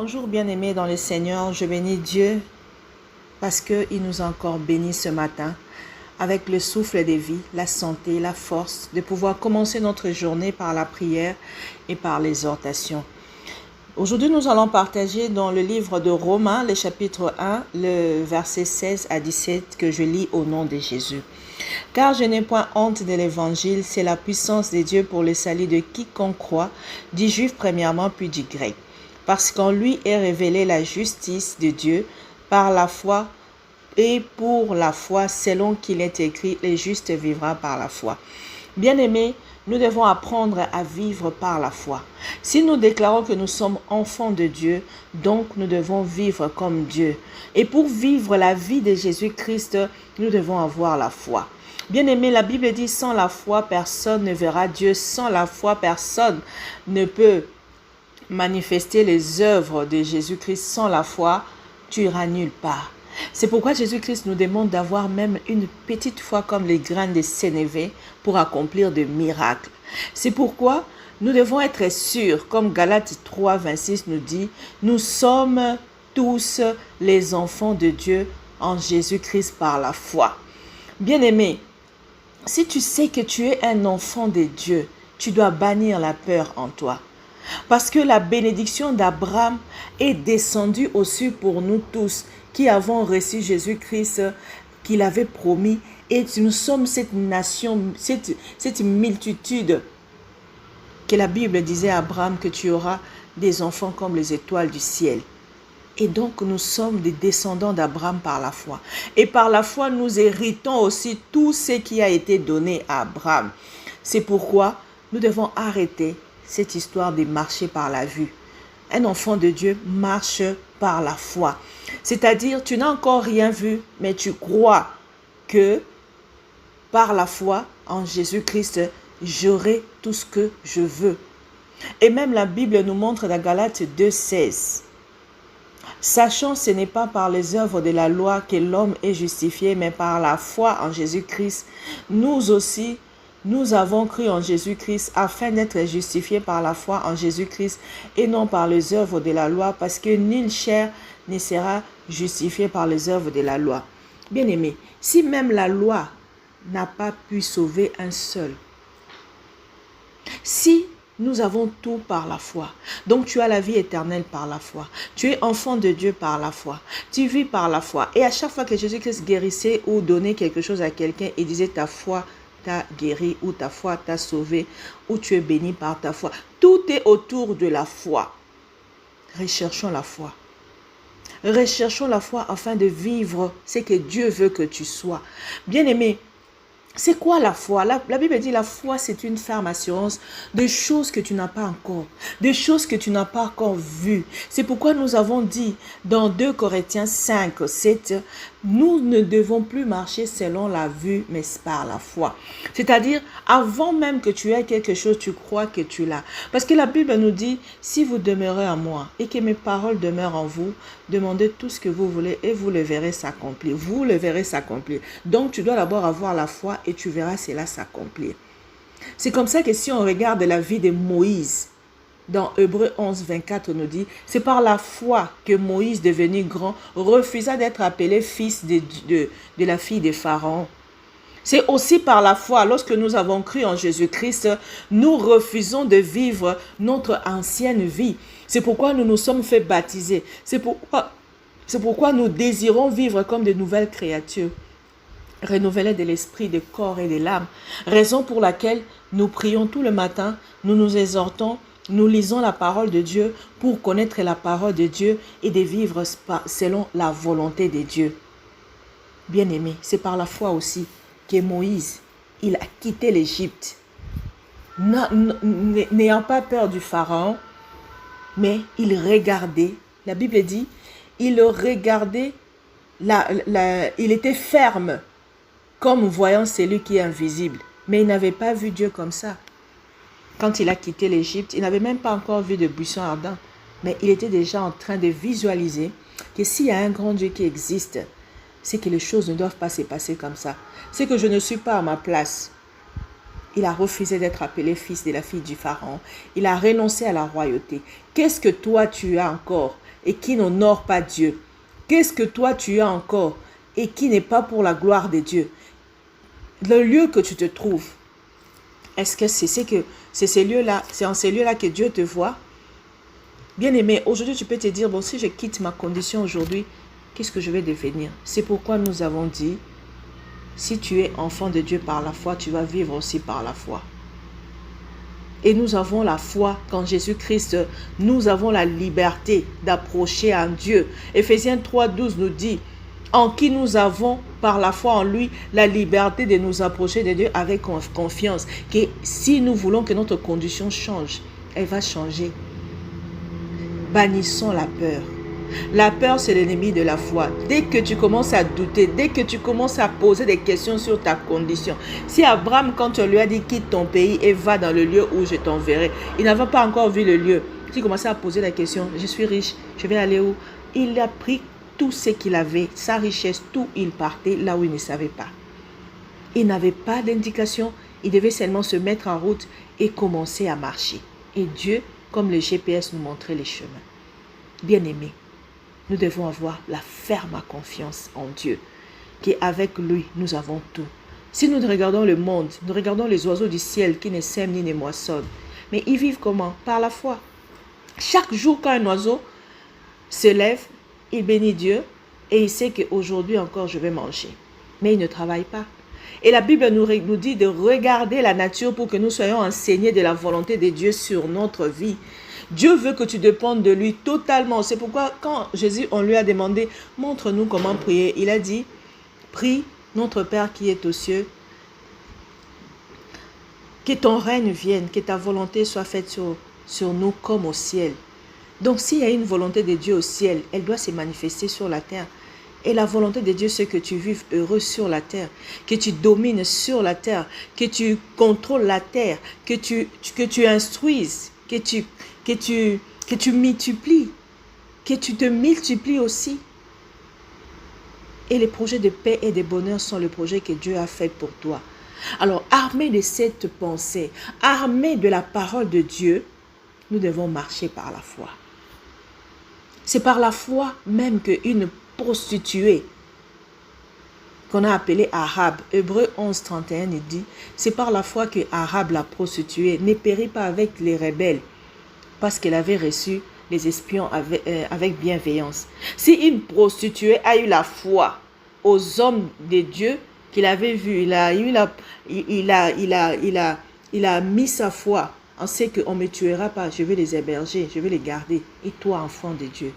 Bonjour bien-aimés dans le Seigneur, je bénis Dieu parce qu'il nous a encore bénis ce matin avec le souffle de vie, la santé, la force de pouvoir commencer notre journée par la prière et par l'exhortation. Aujourd'hui, nous allons partager dans le livre de Romains, le chapitre 1, le verset 16 à 17 que je lis au nom de Jésus. Car je n'ai point honte de l'évangile, c'est la puissance de Dieu pour le salut de quiconque croit, du juif premièrement puis du grec. Parce qu'en lui est révélée la justice de Dieu par la foi et pour la foi, selon qu'il est écrit, le juste vivra par la foi. Bien-aimés, nous devons apprendre à vivre par la foi. Si nous déclarons que nous sommes enfants de Dieu, donc nous devons vivre comme Dieu. Et pour vivre la vie de Jésus-Christ, nous devons avoir la foi. Bien-aimés, la Bible dit, sans la foi, personne ne verra Dieu. Sans la foi, personne ne peut manifester les œuvres de Jésus-Christ. Sans la foi, tu iras nulle part. C'est pourquoi Jésus-Christ nous demande d'avoir même une petite foi comme les graines de sénévé pour accomplir des miracles. C'est pourquoi nous devons être sûrs, comme Galates 3, 26 nous dit, nous sommes tous les enfants de Dieu en Jésus-Christ par la foi. Bien-aimé, si tu sais que tu es un enfant de Dieu, tu dois bannir la peur en toi. Parce que la bénédiction d'Abraham est descendue aussi pour nous tous qui avons reçu Jésus-Christ qu'il avait promis. Et nous sommes cette nation, cette multitude que la Bible disait à Abraham que tu auras des enfants comme les étoiles du ciel. Et donc nous sommes des descendants d'Abraham par la foi. Et par la foi, nous héritons aussi tout ce qui a été donné à Abraham. C'est pourquoi nous devons arrêter cette histoire de marcher par la vue. Un enfant de Dieu marche par la foi. C'est-à-dire, tu n'as encore rien vu, mais tu crois que par la foi en Jésus-Christ, j'aurai tout ce que je veux. Et même la Bible nous montre dans Galates 2, 16. Sachant ce n'est pas par les œuvres de la loi que l'homme est justifié, mais par la foi en Jésus-Christ. Nous aussi, nous avons cru en Jésus-Christ afin d'être justifiés par la foi en Jésus-Christ et non par les œuvres de la loi, parce que nulle chair ne sera justifiée par les œuvres de la loi. Bien-aimé, si même la loi n'a pas pu sauver un seul, si nous avons tout par la foi, donc tu as la vie éternelle par la foi, tu es enfant de Dieu par la foi, tu vis par la foi, et à chaque fois que Jésus-Christ guérissait ou donnait quelque chose à quelqu'un, il disait ta foi t'a guéri, ou ta foi t'a sauvé, ou tu es béni par ta foi. Tout est autour de la foi. Recherchons la foi. Recherchons la foi afin de vivre ce que Dieu veut que tu sois. Bien-aimé, c'est quoi la foi? La Bible dit la foi, c'est une ferme assurance de choses que tu n'as pas encore, de choses que tu n'as pas encore vues. C'est pourquoi nous avons dit dans 2 Corinthiens 5, 7, nous ne devons plus marcher selon la vue, mais par la foi. C'est-à-dire, avant même que tu aies quelque chose, tu crois que tu l'as. Parce que la Bible nous dit, si vous demeurez en moi et que mes paroles demeurent en vous, demandez tout ce que vous voulez et vous le verrez s'accomplir. Vous le verrez s'accomplir. Donc, tu dois d'abord avoir la foi et tu verras cela s'accomplir. C'est comme ça que si on regarde la vie de Moïse, dans Hébreux 11, 24, on nous dit, c'est par la foi que Moïse, devenu grand, refusa d'être appelé fils de la fille de Pharaon. C'est aussi par la foi, lorsque nous avons cru en Jésus-Christ, nous refusons de vivre notre ancienne vie. C'est pourquoi nous nous sommes fait baptiser. C'est pourquoi nous désirons vivre comme de nouvelles créatures, renouvelées de l'esprit, de corps et de l'âme. Raison pour laquelle nous prions tout le matin, nous nous exhortons, nous lisons la parole de Dieu pour connaître la parole de Dieu et de vivre selon la volonté de Dieu. Bien-aimé, c'est par la foi aussi que Moïse, il a quitté l'Égypte, n'ayant pas peur du Pharaon, mais il regardait, la Bible dit, il regardait, il était ferme, comme voyant celui qui est invisible, mais il n'avait pas vu Dieu comme ça. Quand il a quitté l'Égypte, il n'avait même pas encore vu de buisson ardent, mais il était déjà en train de visualiser que s'il y a un grand Dieu qui existe, c'est que les choses ne doivent pas se passer comme ça. C'est que je ne suis pas à ma place. Il a refusé d'être appelé fils de la fille du Pharaon. Il a renoncé à la royauté. Qu'est-ce que toi tu as encore? et qui n'honore pas Dieu? Qu'est-ce que toi tu as encore et qui n'est pas pour la gloire de Dieu? Le lieu que tu te trouves, est-ce que c'est ces lieux-là, c'est en ces lieux-là que Dieu te voit? Bien-aimé, aujourd'hui tu peux te dire, bon, si je quitte ma condition aujourd'hui, qu'est-ce que je vais devenir? C'est pourquoi nous avons dit, si tu es enfant de Dieu par la foi, tu vas vivre aussi par la foi. Et nous avons la foi qu'en Jésus-Christ, nous avons la liberté d'approcher à Dieu. Éphésiens 3:12 nous dit, en qui nous avons, par la foi en lui, la liberté de nous approcher de Dieu avec confiance. Que si nous voulons que notre condition change, elle va changer. Bannissons la peur. La peur, c'est l'ennemi de la foi. Dès que tu commences à douter, dès que tu commences à poser des questions sur ta condition. Si Abraham, quand on lui a dit quitte ton pays et va dans le lieu où je t'enverrai, il n'avait pas encore vu le lieu. Il commençait à poser la question, je suis riche, je vais aller où? Il a pris tout ce qu'il avait, sa richesse, tout, il partait là où il ne savait pas. Il n'avait pas d'indication, il devait seulement se mettre en route et commencer à marcher. Et Dieu, comme le GPS, nous montrait les chemins. Bien-aimés, nous devons avoir la ferme confiance en Dieu, qu'avec lui, nous avons tout. Si nous regardons le monde, nous regardons les oiseaux du ciel qui ne sèment ni ne moissonnent, mais ils vivent comment? Par la foi. Chaque jour, quand un oiseau se lève, il bénit Dieu et il sait qu'aujourd'hui encore, je vais manger. Mais il ne travaille pas. Et la Bible nous dit de regarder la nature pour que nous soyons enseignés de la volonté de Dieu sur notre vie. Dieu veut que tu dépendes de lui totalement. C'est pourquoi quand Jésus, on lui a demandé, montre-nous comment prier. Il a dit, prie notre Père qui est aux cieux, que ton règne vienne, que ta volonté soit faite sur nous comme au ciel. Donc s'il y a une volonté de Dieu au ciel, elle doit se manifester sur la terre. Et la volonté de Dieu, c'est que tu vives heureux sur la terre, que tu domines sur la terre, que tu contrôles la terre, que tu instruises, que tu multiplies, que tu te multiplies aussi. Et les projets de paix et de bonheur sont les projets que Dieu a fait pour toi. Alors, armés de cette pensée, armés de la parole de Dieu, nous devons marcher par la foi. C'est par la foi même qu'une prostituée, qu'on a appelée Rahab, Hébreux 11:31, il dit, c'est par la foi que Rahab, la prostituée, ne périt pas avec les rebelles, parce qu'elle avait reçu les espions avec bienveillance. Si une prostituée a eu la foi aux hommes de Dieu qu'il avait vus, il a mis sa foi en ce qu'on ne me tuera pas, je vais les héberger, je vais les garder. Et toi, enfant de Dieu?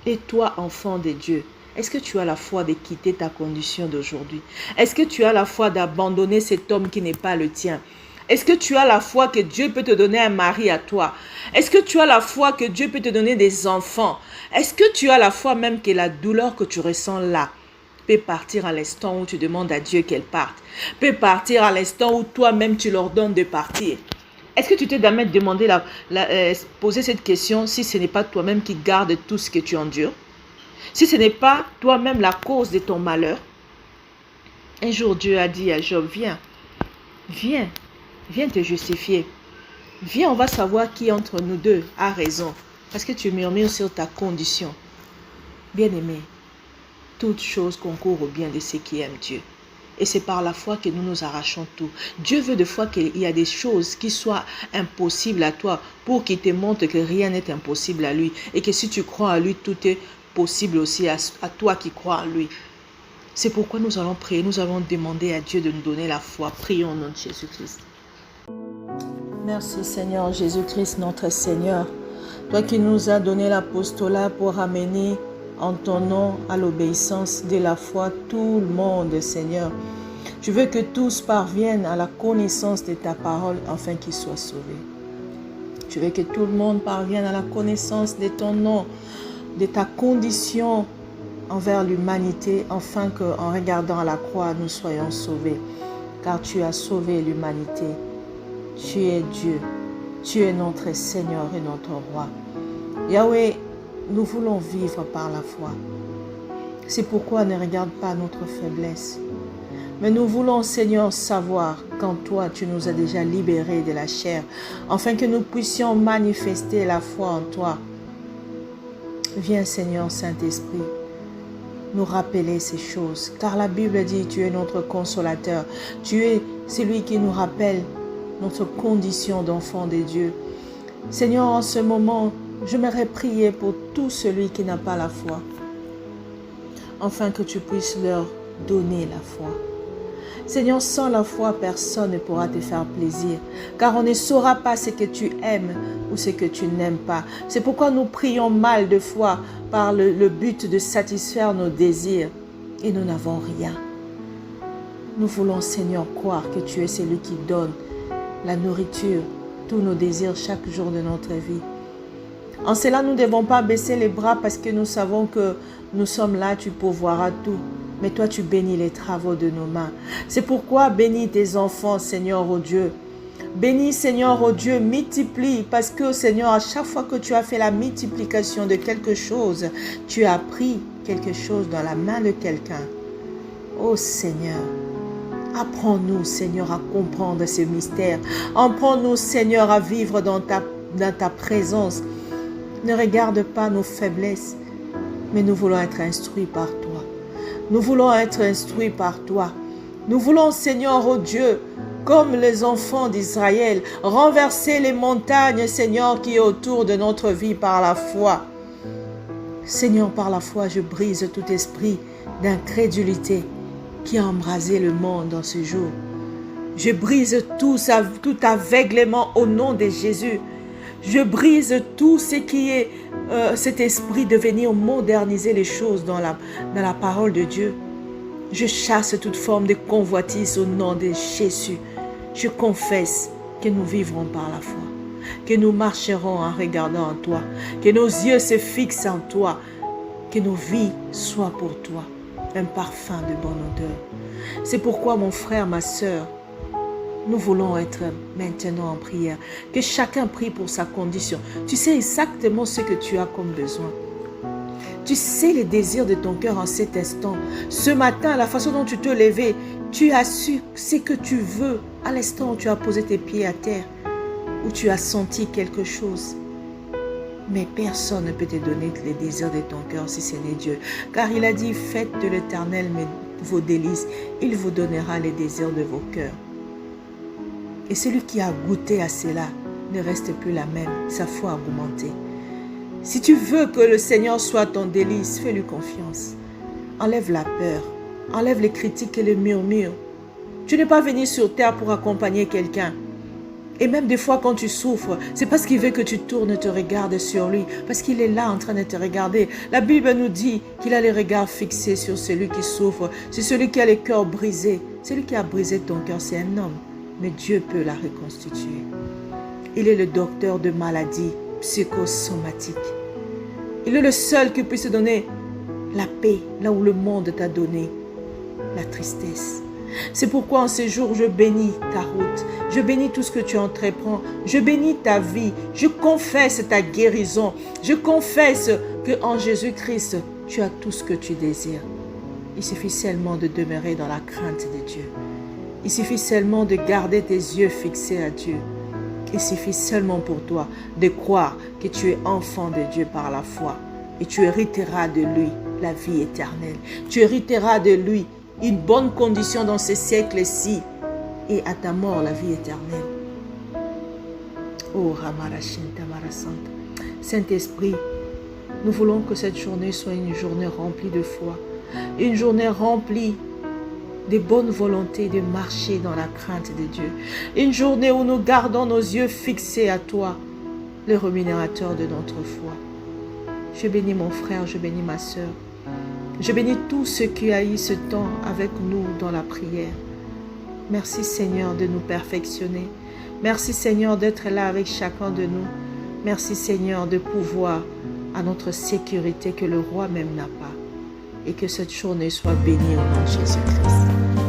Et toi, enfant de Dieu? Est-ce que tu as la foi de quitter ta condition d'aujourd'hui? Est-ce que tu as la foi d'abandonner cet homme qui n'est pas le tien? Est-ce que tu as la foi que Dieu peut te donner un mari à toi? Est-ce que tu as la foi que Dieu peut te donner des enfants? Est-ce que tu as la foi même que la douleur que tu ressens là peut partir à l'instant où tu demandes à Dieu qu'elle parte? Peut partir à l'instant où toi-même tu leur donnes de partir? Est-ce que tu t'es jamais demandé, poser cette question si ce n'est pas toi-même qui garde tout ce que tu endures? Si ce n'est pas toi-même la cause de ton malheur? Un jour, Dieu a dit à Job, viens, viens. Viens te justifier. Viens, on va savoir qui entre nous deux a raison. Parce que tu murmures sur ta condition. Bien-aimé, toute chose concourt au bien de ceux qui aiment Dieu. Et c'est par la foi que nous nous arrachons tout. Dieu veut des fois qu'il y a des choses qui soient impossibles à toi pour qu'il te montre que rien n'est impossible à lui. Et que si tu crois à lui, tout est possible aussi à toi qui crois en lui. C'est pourquoi nous allons prier. Nous allons demander à Dieu de nous donner la foi. Prions au nom de Jésus-Christ. Merci Seigneur Jésus-Christ, notre Seigneur. Toi qui nous as donné l'apostolat pour ramener en ton nom à l'obéissance de la foi tout le monde, Seigneur. Je veux que tous parviennent à la connaissance de ta parole afin qu'ils soient sauvés. Je veux que tout le monde parvienne à la connaissance de ton nom, de ta condition envers l'humanité, afin qu'en regardant à la croix, nous soyons sauvés. Car tu as sauvé l'humanité. Tu es Dieu, tu es notre Seigneur et notre Roi. Yahweh, nous voulons vivre par la foi. C'est pourquoi ne regarde pas notre faiblesse. Mais nous voulons, Seigneur, savoir qu'en toi, tu nous as déjà libérés de la chair, afin que nous puissions manifester la foi en toi Viens Seigneur Saint-Esprit, nous rappeler ces choses. Car la Bible dit, tu es notre consolateur. Tu es celui qui nous rappelle notre condition d'enfant de Dieu. Seigneur, en ce moment, j'aimerais prier pour tout celui qui n'a pas la foi, afin que tu puisses leur donner la foi. Seigneur, sans la foi, personne ne pourra te faire plaisir, car on ne saura pas ce que tu aimes ou ce que tu n'aimes pas. C'est pourquoi nous prions mal de foi par le but de satisfaire nos désirs et nous n'avons rien. Nous voulons, Seigneur, croire que tu es celui qui donne la nourriture, tous nos désirs chaque jour de notre vie. En cela, nous ne devons pas baisser les bras parce que nous savons que nous sommes là, tu pourvoiras tout. Mais toi, tu bénis les travaux de nos mains. C'est pourquoi bénis tes enfants, Seigneur, oh Dieu. Bénis, Seigneur, oh Dieu, multiplie. Parce que, Seigneur, à chaque fois que tu as fait la multiplication de quelque chose, tu as pris quelque chose dans la main de quelqu'un. Oh Seigneur, apprends-nous, Seigneur, à comprendre ces mystères. Apprends-nous, Seigneur, à vivre dans ta présence. Ne regarde pas nos faiblesses, mais nous voulons être instruits par toi. Nous voulons être instruits par toi. Nous voulons, Seigneur, oh Dieu, comme les enfants d'Israël, renverser les montagnes, Seigneur, qui est autour de notre vie par la foi. Seigneur, par la foi, je brise tout esprit d'incrédulité qui a embrasé le monde en ce jour. Je brise tout aveuglement au nom de Jésus. Je brise tout ce qui est cet esprit de venir moderniser les choses dans la parole de Dieu. Je chasse toute forme de convoitise au nom de Jésus. Je confesse que nous vivrons par la foi, que nous marcherons en regardant en toi, que nos yeux se fixent en toi, que nos vies soient pour toi un parfum de bonne odeur. C'est pourquoi, mon frère, ma sœur, nous voulons être maintenant en prière. Que chacun prie pour sa condition. Tu sais exactement ce que tu as comme besoin. Tu sais les désirs de ton cœur en cet instant. Ce matin, la façon dont tu te levais, tu as su ce que tu veux à l'instant où tu as posé tes pieds à terre, où tu as senti quelque chose. Mais personne ne peut te donner les désirs de ton cœur si ce n'est Dieu. Car il a dit, faites de l'Éternel vos délices. Il vous donnera les désirs de vos cœurs. Et celui qui a goûté à cela ne reste plus la même, sa foi a augmenté. Si tu veux que le Seigneur soit ton délice, fais-lui confiance. Enlève la peur, enlève les critiques et les murmures. Tu n'es pas venu sur terre pour accompagner quelqu'un. Et même des fois quand tu souffres, c'est parce qu'il veut que tu tournes te regardes sur lui, parce qu'il est là en train de te regarder. La Bible nous dit qu'il a les regards fixés sur celui qui souffre, c'est celui qui a le cœur brisé. Celui qui a brisé ton cœur, c'est un homme. Mais Dieu peut la reconstituer. Il est le docteur de maladies psychosomatiques. Il est le seul qui puisse donner la paix là où le monde t'a donné la tristesse. C'est pourquoi en ces jours, je bénis ta route. Je bénis tout ce que tu entreprends. Je bénis ta vie. Je confesse ta guérison. Je confesse qu'en Jésus-Christ, tu as tout ce que tu désires. Il suffit seulement de demeurer dans la crainte de Dieu. Il suffit seulement de garder tes yeux fixés à Dieu. Il suffit seulement pour toi de croire que tu es enfant de Dieu par la foi. Et tu hériteras de lui la vie éternelle. Tu hériteras de lui une bonne condition dans ce siècle-ci. Et à ta mort, la vie éternelle. Oh, Ramarachin, Tamarasanta. Saint-Esprit, nous voulons que cette journée soit une journée remplie de foi. Une journée remplie de bonne volonté de marcher dans la crainte de Dieu. Une journée où nous gardons nos yeux fixés à toi, le rémunérateur de notre foi. Je bénis mon frère, je bénis ma sœur. Je bénis tous ceux qui a eu ce temps avec nous dans la prière. Merci Seigneur de nous perfectionner. Merci Seigneur d'être là avec chacun de nous. Merci Seigneur de pouvoir à notre sécurité que le roi même n'a pas. Et que cette journée soit bénie au nom de Jésus-Christ.